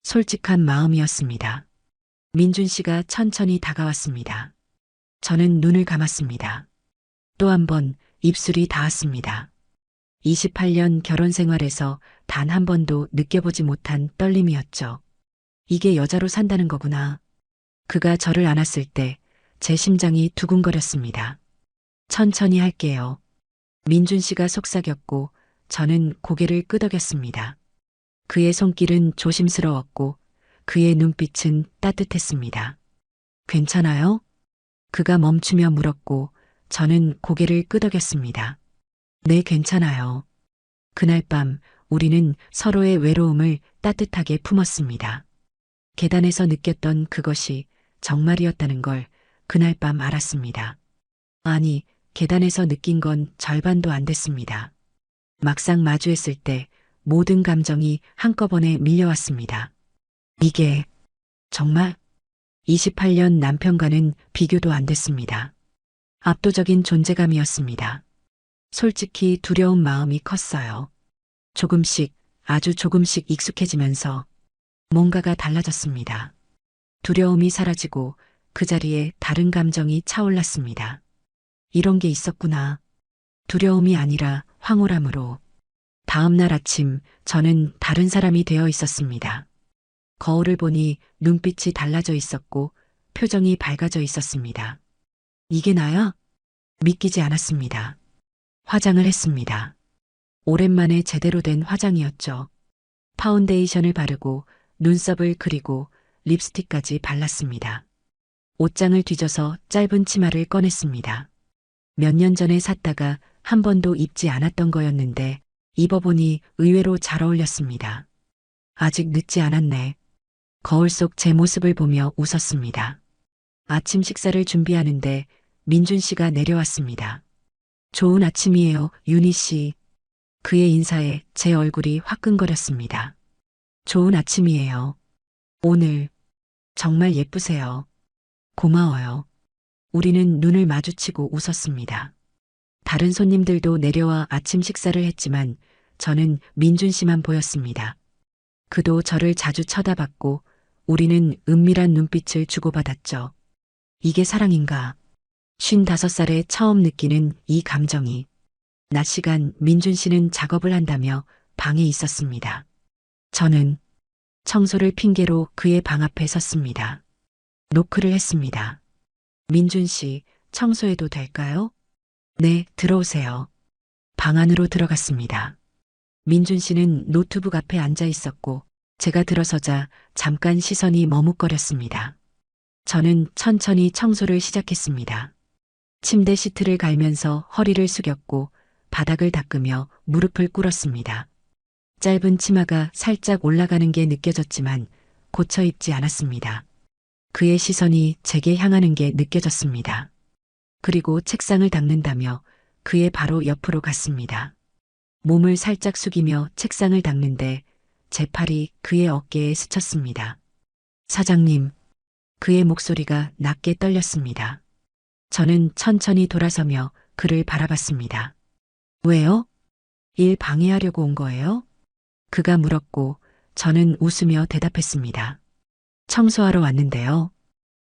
솔직한 마음이었습니다. 민준 씨가 천천히 다가왔습니다. 저는 눈을 감았습니다. 또 한 번 입술이 닿았습니다. 28년 결혼 생활에서 단 한 번도 느껴보지 못한 떨림이었죠. 이게 여자로 산다는 거구나. 그가 저를 안았을 때 제 심장이 두근거렸습니다. 천천히 할게요. 민준 씨가 속삭였고 저는 고개를 끄덕였습니다. 그의 손길은 조심스러웠고 그의 눈빛은 따뜻했습니다. 괜찮아요? 그가 멈추며 물었고 저는 고개를 끄덕였습니다. 네, 괜찮아요. 그날 밤 우리는 서로의 외로움을 따뜻하게 품었습니다. 계단에서 느꼈던 그것이 정말이었다는 걸 그날 밤 알았습니다. 아니, 계단에서 느낀 건 절반도 안 됐습니다. 막상 마주했을 때 모든 감정이 한꺼번에 밀려왔습니다. 이게 정말 28년 남편과는 비교도 안 됐습니다. 압도적인 존재감이었습니다. 솔직히 두려운 마음이 컸어요. 조금씩, 아주 조금씩 익숙해지면서 뭔가가 달라졌습니다. 두려움이 사라지고 그 자리에 다른 감정이 차올랐습니다. 이런 게 있었구나. 두려움이 아니라 황홀함으로. 다음 날 아침 저는 다른 사람이 되어 있었습니다. 거울을 보니 눈빛이 달라져 있었고 표정이 밝아져 있었습니다. 이게 나야? 믿기지 않았습니다. 화장을 했습니다. 오랜만에 제대로 된 화장이었죠. 파운데이션을 바르고 눈썹을 그리고 립스틱까지 발랐습니다. 옷장을 뒤져서 짧은 치마를 꺼냈습니다. 몇 년 전에 샀다가 한 번도 입지 않았던 거였는데 입어보니 의외로 잘 어울렸습니다. 아직 늦지 않았네. 거울 속 제 모습을 보며 웃었습니다. 아침 식사를 준비하는데 민준 씨가 내려왔습니다. 좋은 아침이에요, 윤희 씨. 그의 인사에 제 얼굴이 화끈거렸습니다. 좋은 아침이에요. 오늘 정말 예쁘세요. 고마워요. 우리는 눈을 마주치고 웃었습니다. 다른 손님들도 내려와 아침 식사를 했지만 저는 민준 씨만 보였습니다. 그도 저를 자주 쳐다봤고 우리는 은밀한 눈빛을 주고받았죠. 이게 사랑인가? 55살에 처음 느끼는 이 감정이. 낮 시간 민준 씨는 작업을 한다며 방에 있었습니다. 저는 청소를 핑계로 그의 방 앞에 섰습니다. 노크를 했습니다. 민준 씨, 청소해도 될까요? 네, 들어오세요. 방 안으로 들어갔습니다. 민준 씨는 노트북 앞에 앉아 있었고 제가 들어서자 잠깐 시선이 머뭇거렸습니다. 저는 천천히 청소를 시작했습니다. 침대 시트를 갈면서 허리를 숙였고 바닥을 닦으며 무릎을 꿇었습니다. 짧은 치마가 살짝 올라가는 게 느껴졌지만 고쳐 입지 않았습니다. 그의 시선이 제게 향하는 게 느껴졌습니다. 그리고 책상을 닦는다며 그의 바로 옆으로 갔습니다. 몸을 살짝 숙이며 책상을 닦는데 제 팔이 그의 어깨에 스쳤습니다. 사장님, 그의 목소리가 낮게 떨렸습니다. 저는 천천히 돌아서며 그를 바라봤습니다. 왜요? 일 방해하려고 온 거예요? 그가 물었고 저는 웃으며 대답했습니다. 청소하러 왔는데요.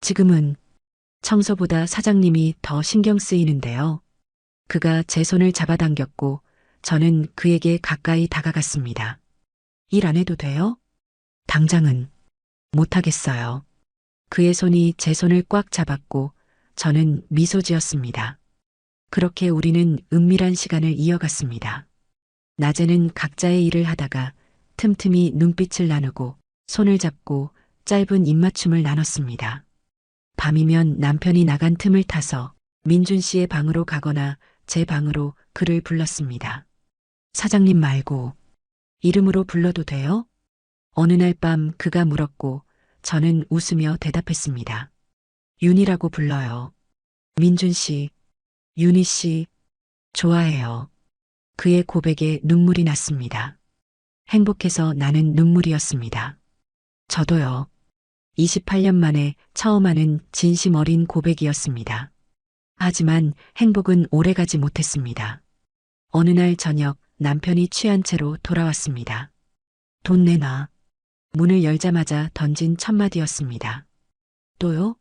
지금은 청소보다 사장님이 더 신경 쓰이는데요. 그가 제 손을 잡아당겼고 저는 그에게 가까이 다가갔습니다. 일 안 해도 돼요? 당장은 못하겠어요. 그의 손이 제 손을 꽉 잡았고 저는 미소 지었습니다. 그렇게 우리는 은밀한 시간을 이어갔습니다. 낮에는 각자의 일을 하다가 틈틈이 눈빛을 나누고 손을 잡고 짧은 입맞춤을 나눴습니다. 밤이면 남편이 나간 틈을 타서 민준 씨의 방으로 가거나 제 방으로 그를 불렀습니다. 사장님 말고 이름으로 불러도 돼요? 어느 날 밤 그가 물었고 저는 웃으며 대답했습니다. 윤이라고 불러요. 민준 씨, 윤희 씨, 좋아해요. 그의 고백에 눈물이 났습니다. 행복해서 나는 눈물이었습니다. 저도요. 28년 만에 처음 하는 진심 어린 고백이었습니다. 하지만 행복은 오래가지 못했습니다. 어느 날 저녁 남편이 취한 채로 돌아왔습니다. 돈 내놔. 문을 열자마자 던진 첫 마디였습니다. 또요?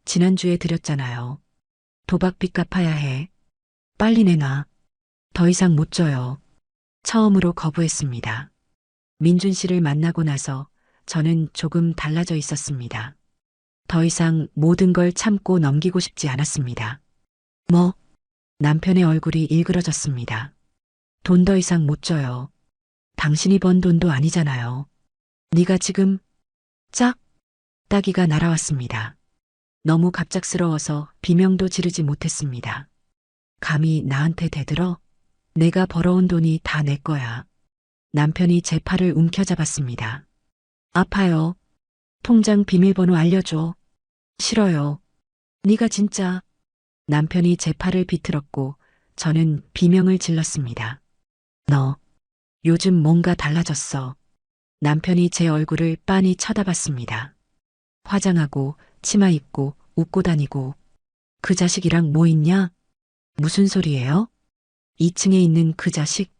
지난주에 드렸잖아요. 도박빚 갚아야 해. 빨리 내놔. 더 이상 못 줘요. 처음으로 거부했습니다. 민준 씨를 만나고 나서 저는 조금 달라져 있었습니다. 더 이상 모든 걸 참고 넘기고 싶지 않았습니다. 뭐? 남편의 얼굴이 일그러졌습니다. 돈 더 이상 못 줘요. 당신이 번 돈도 아니잖아요. 네가 지금 짝? 따기가 날아왔습니다. 너무 갑작스러워서 비명도 지르지 못했습니다. 감히 나한테 대들어? 내가 벌어온 돈이 다 내 거야. 남편이 제 팔을 움켜잡았습니다. 아파요. 통장 비밀번호 알려줘. 싫어요. 네가 진짜. 남편이 제 팔을 비틀었고 저는 비명을 질렀습니다. 너 요즘 뭔가 달라졌어. 남편이 제 얼굴을 빤히 쳐다봤습니다. 화장하고 치마 입고 웃고 다니고 그 자식이랑 뭐 있냐? 무슨 소리예요? 2층에 있는 그 자식?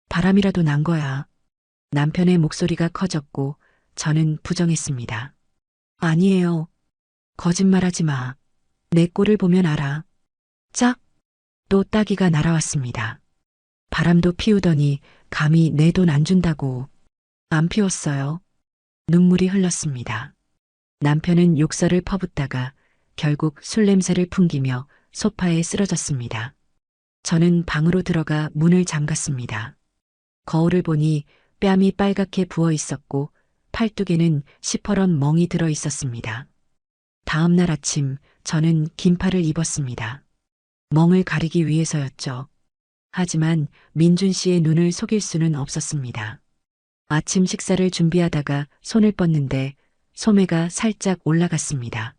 바람이라도 난 거야. 남편의 목소리가 커졌고 저는 부정했습니다. 아니에요. 거짓말하지 마. 내 꼴을 보면 알아. 짝! 또 따기가 날아왔습니다. 바람도 피우더니 감히 내 돈 안 준다고. 안 피웠어요. 눈물이 흘렀습니다. 남편은 욕설을 퍼붓다가 결국 술 냄새를 풍기며 소파에 쓰러졌습니다. 저는 방으로 들어가 문을 잠갔습니다. 거울을 보니 뺨이 빨갛게 부어 있었고 팔뚝에는 시퍼런 멍이 들어 있었습니다. 다음 날 아침 저는 긴팔을 입었습니다. 멍을 가리기 위해서였죠. 하지만 민준 씨의 눈을 속일 수는 없었습니다. 아침 식사를 준비하다가 손을 뻗는데 소매가 살짝 올라갔습니다.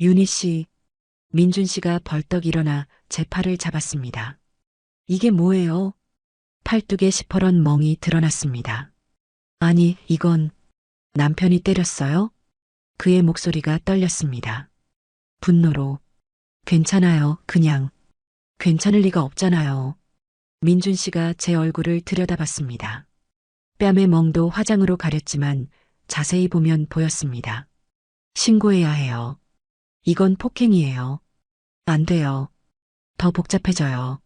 윤희 씨, 민준 씨가 벌떡 일어나 제 팔을 잡았습니다. 이게 뭐예요? 팔뚝에 시퍼런 멍이 드러났습니다. 아니, 이건 남편이 때렸어요? 그의 목소리가 떨렸습니다. 분노로. 괜찮아요, 그냥. 괜찮을 리가 없잖아요. 민준 씨가 제 얼굴을 들여다봤습니다. 뺨의 멍도 화장으로 가렸지만 자세히 보면 보였습니다. 신고해야 해요. 이건 폭행이에요. 안 돼요. 더 복잡해져요.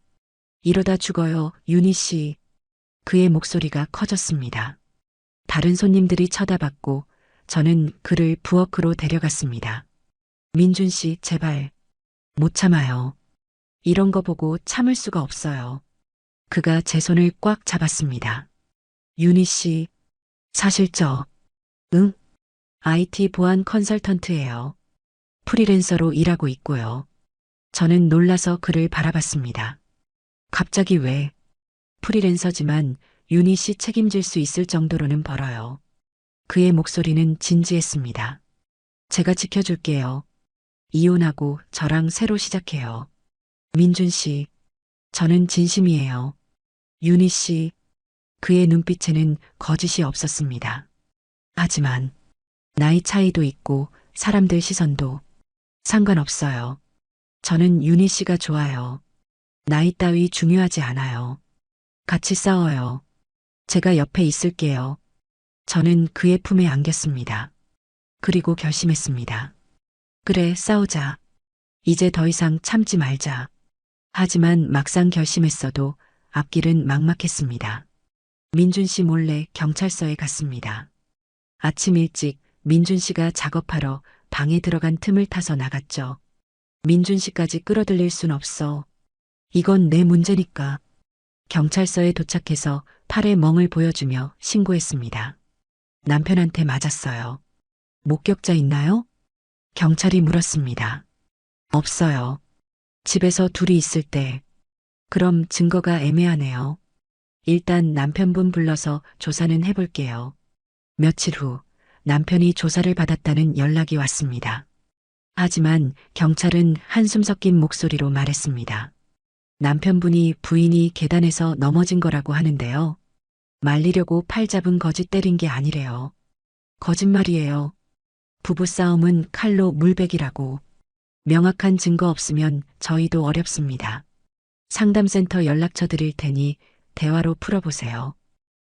이러다 죽어요, 윤희 씨. 그의 목소리가 커졌습니다. 다른 손님들이 쳐다봤고 저는 그를 부엌으로 데려갔습니다. 민준 씨, 제발. 못 참아요. 이런 거 보고 참을 수가 없어요. 그가 제 손을 꽉 잡았습니다. 윤희 씨, 사실 응? IT 보안 컨설턴트예요. 프리랜서로 일하고 있고요. 저는 놀라서 그를 바라봤습니다. 갑자기 왜? 프리랜서지만 윤희 씨 책임질 수 있을 정도로는 벌어요. 그의 목소리는 진지했습니다. 제가 지켜줄게요. 이혼하고 저랑 새로 시작해요. 민준 씨, 저는 진심이에요. 윤희 씨, 그의 눈빛에는 거짓이 없었습니다. 하지만 나이 차이도 있고 사람들 시선도 상관없어요. 저는 윤희 씨가 좋아요. 나이 따위 중요하지 않아요. 같이 싸워요. 제가 옆에 있을게요. 저는 그의 품에 안겼습니다. 그리고 결심했습니다. 그래, 싸우자. 이제 더 이상 참지 말자. 하지만 막상 결심했어도 앞길은 막막했습니다. 민준 씨 몰래 경찰서에 갔습니다. 아침 일찍 민준 씨가 작업하러 방에 들어간 틈을 타서 나갔죠. 민준 씨까지 끌어들일 순 없어. 이건 내 문제니까. 경찰서에 도착해서 팔에 멍을 보여주며 신고했습니다. 남편한테 맞았어요. 목격자 있나요? 경찰이 물었습니다. 없어요. 집에서 둘이 있을 때. 그럼 증거가 애매하네요. 일단 남편분 불러서 조사는 해볼게요. 며칠 후 남편이 조사를 받았다는 연락이 왔습니다. 하지만 경찰은 한숨 섞인 목소리로 말했습니다. 남편분이 부인이 계단에서 넘어진 거라고 하는데요. 말리려고 팔 잡은 거짓 때린 게 아니래요. 거짓말이에요. 부부싸움은 칼로 물베기라고. 명확한 증거 없으면 저희도 어렵습니다. 상담센터 연락처 드릴 테니 대화로 풀어보세요.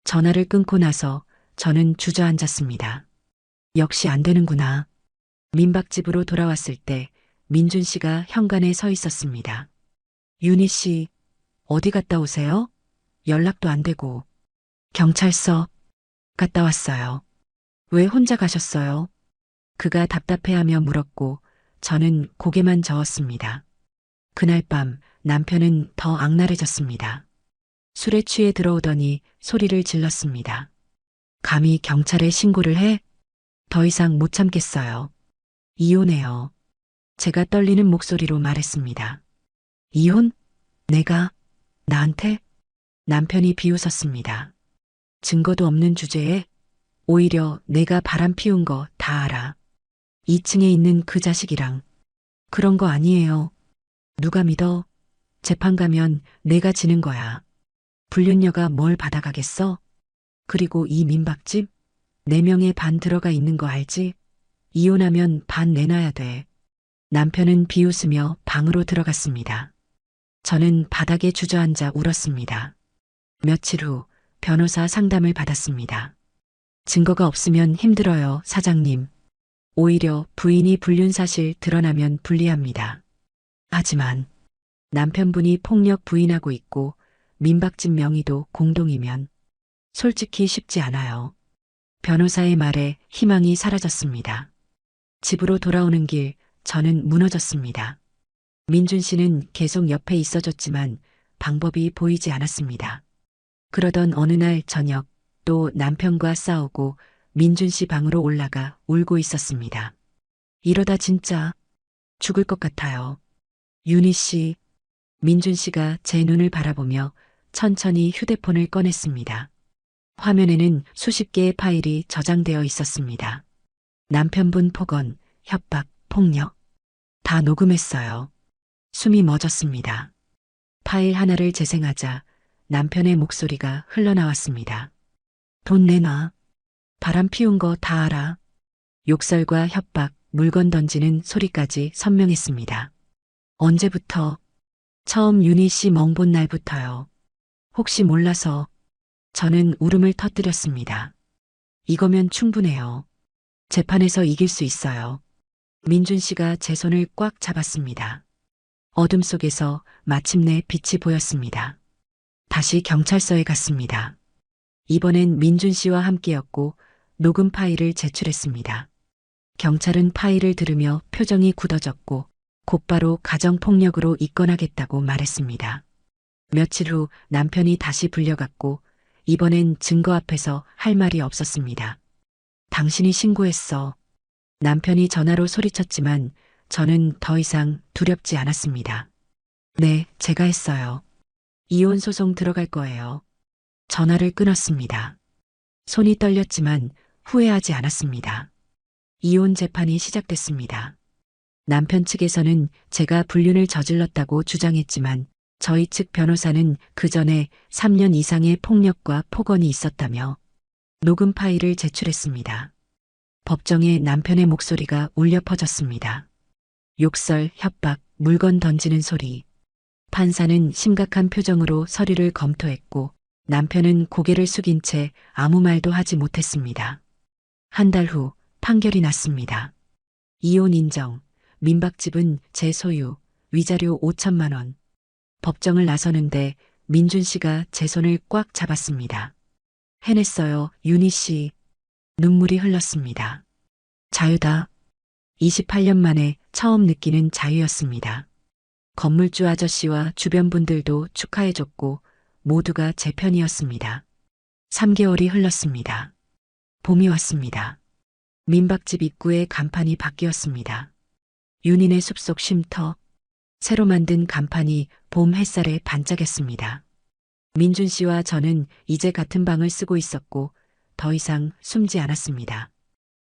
전화를 끊고 나서 저는 주저앉았습니다. 역시 안 되는구나. 민박집으로 돌아왔을 때 민준 씨가 현관에 서 있었습니다. 윤희 씨, 어디 갔다 오세요? 연락도 안 되고. 경찰서 갔다 왔어요. 왜 혼자 가셨어요? 그가 답답해하며 물었고 저는 고개만 저었습니다. 그날 밤 남편은 더 악랄해졌습니다. 술에 취해 들어오더니 소리를 질렀습니다. 감히 경찰에 신고를 해? 더 이상 못 참겠어요. 이혼해요. 제가 떨리는 목소리로 말했습니다. 이혼? 내가? 나한테? 남편이 비웃었습니다. 증거도 없는 주제에 오히려 내가 바람 피운 거 다 알아. 2층에 있는 그 자식이랑. 그런 거 아니에요. 누가 믿어? 재판 가면 내가 지는 거야. 불륜녀가 뭘 받아가겠어? 그리고 이 민박집? 4명의 반 들어가 있는 거 알지? 이혼하면 반 내놔야 돼. 남편은 비웃으며 방으로 들어갔습니다. 저는 바닥에 주저앉아 울었습니다. 며칠 후 변호사 상담을 받았습니다. 증거가 없으면 힘들어요, 사장님. 오히려 부인이 불륜 사실 드러나면 불리합니다. 하지만 남편분이 폭력 부인하고 있고 민박집 명의도 공동이면 솔직히 쉽지 않아요. 변호사의 말에 희망이 사라졌습니다. 집으로 돌아오는 길 저는 무너졌습니다. 민준 씨는 계속 옆에 있어줬지만 방법이 보이지 않았습니다. 그러던 어느 날 저녁 또 남편과 싸우고 민준 씨 방으로 올라가 울고 있었습니다. 이러다 진짜 죽을 것 같아요. 윤희 씨, 민준 씨가 제 눈을 바라보며 천천히 휴대폰을 꺼냈습니다. 화면에는 수십 개의 파일이 저장되어 있었습니다. 남편분 폭언, 협박, 폭력. 다 녹음했어요. 숨이 멎었습니다. 파일 하나를 재생하자 남편의 목소리가 흘러나왔습니다. 돈 내놔. 바람 피운 거 다 알아. 욕설과 협박, 물건 던지는 소리까지 선명했습니다. 언제부터? 처음 윤희 씨 멍본 날부터요. 혹시 몰라서 저는 울음을 터뜨렸습니다. 이거면 충분해요. 재판에서 이길 수 있어요. 민준 씨가 제 손을 꽉 잡았습니다. 어둠 속에서 마침내 빛이 보였습니다. 다시 경찰서에 갔습니다. 이번엔 민준 씨와 함께였고 녹음 파일을 제출했습니다. 경찰은 파일을 들으며 표정이 굳어졌고 곧바로 가정폭력으로 입건하겠다고 말했습니다. 며칠 후 남편이 다시 불려갔고 이번엔 증거 앞에서 할 말이 없었습니다. 당신이 신고했어. 남편이 전화로 소리쳤지만 저는 더 이상 두렵지 않았습니다. 네, 제가 했어요. 이혼 소송 들어갈 거예요. 전화를 끊었습니다. 손이 떨렸지만 후회하지 않았습니다. 이혼 재판이 시작됐습니다. 남편 측에서는 제가 불륜을 저질렀다고 주장했지만 저희 측 변호사는 그 전에 3년 이상의 폭력과 폭언이 있었다며 녹음 파일을 제출했습니다. 법정에 남편의 목소리가 울려 퍼졌습니다. 욕설, 협박, 물건 던지는 소리. 판사는 심각한 표정으로 서류를 검토했고 남편은 고개를 숙인 채 아무 말도 하지 못했습니다. 한 달 후 판결이 났습니다. 이혼 인정, 민박집은 제 소유, 위자료 5천만 원. 법정을 나서는데 민준 씨가 제 손을 꽉 잡았습니다. 해냈어요, 윤희 씨. 눈물이 흘렀습니다. 자유다. 28년 만에 처음 느끼는 자유였습니다. 건물주 아저씨와 주변 분들도 축하해줬고 모두가 제 편이었습니다. 3개월이 흘렀습니다. 봄이 왔습니다. 민박집 입구에 간판이 바뀌었습니다. 윤인의 숲속 쉼터. 새로 만든 간판이 봄 햇살에 반짝였습니다. 민준 씨와 저는 이제 같은 방을 쓰고 있었고 더 이상 숨지 않았습니다.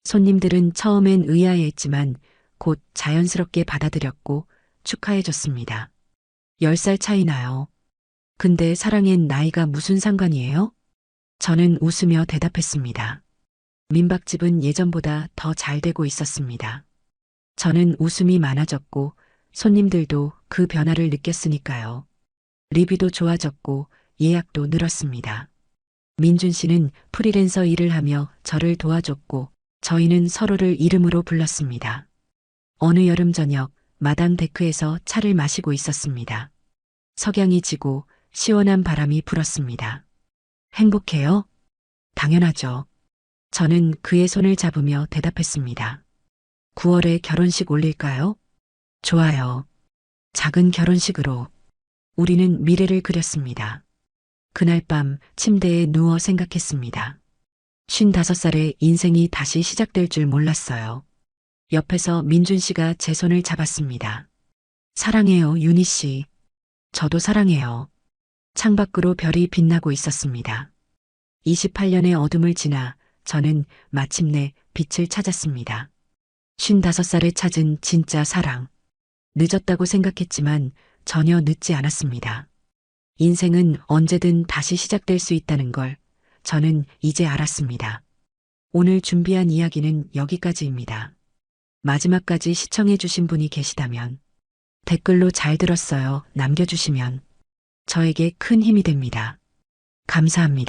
손님들은 처음엔 의아해했지만 곧 자연스럽게 받아들였고 축하해줬습니다. 10살 차이 나요. 근데 사랑엔 나이가 무슨 상관이에요? 저는 웃으며 대답했습니다. 민박집은 예전보다 더 잘 되고 있었습니다. 저는 웃음이 많아졌고 손님들도 그 변화를 느꼈으니까요. 리뷰도 좋아졌고 예약도 늘었습니다. 민준 씨는 프리랜서 일을 하며 저를 도와줬고 저희는 서로를 이름으로 불렀습니다. 어느 여름 저녁 마당 데크에서 차를 마시고 있었습니다. 석양이 지고 시원한 바람이 불었습니다. 행복해요? 당연하죠. 저는 그의 손을 잡으며 대답했습니다. 9월에 결혼식 올릴까요? 좋아요. 작은 결혼식으로. 우리는 미래를 그렸습니다. 그날 밤 침대에 누워 생각했습니다. 55살의 인생이 다시 시작될 줄 몰랐어요. 옆에서 민준 씨가 제 손을 잡았습니다. 사랑해요, 윤희 씨. 저도 사랑해요. 창밖으로 별이 빛나고 있었습니다. 28년의 어둠을 지나 저는 마침내 빛을 찾았습니다. 55살에 찾은 진짜 사랑. 늦었다고 생각했지만 전혀 늦지 않았습니다. 인생은 언제든 다시 시작될 수 있다는 걸 저는 이제 알았습니다. 오늘 준비한 이야기는 여기까지입니다. 마지막까지 시청해주신 분이 계시다면 댓글로 잘 들었어요 남겨주시면 저에게 큰 힘이 됩니다. 감사합니다.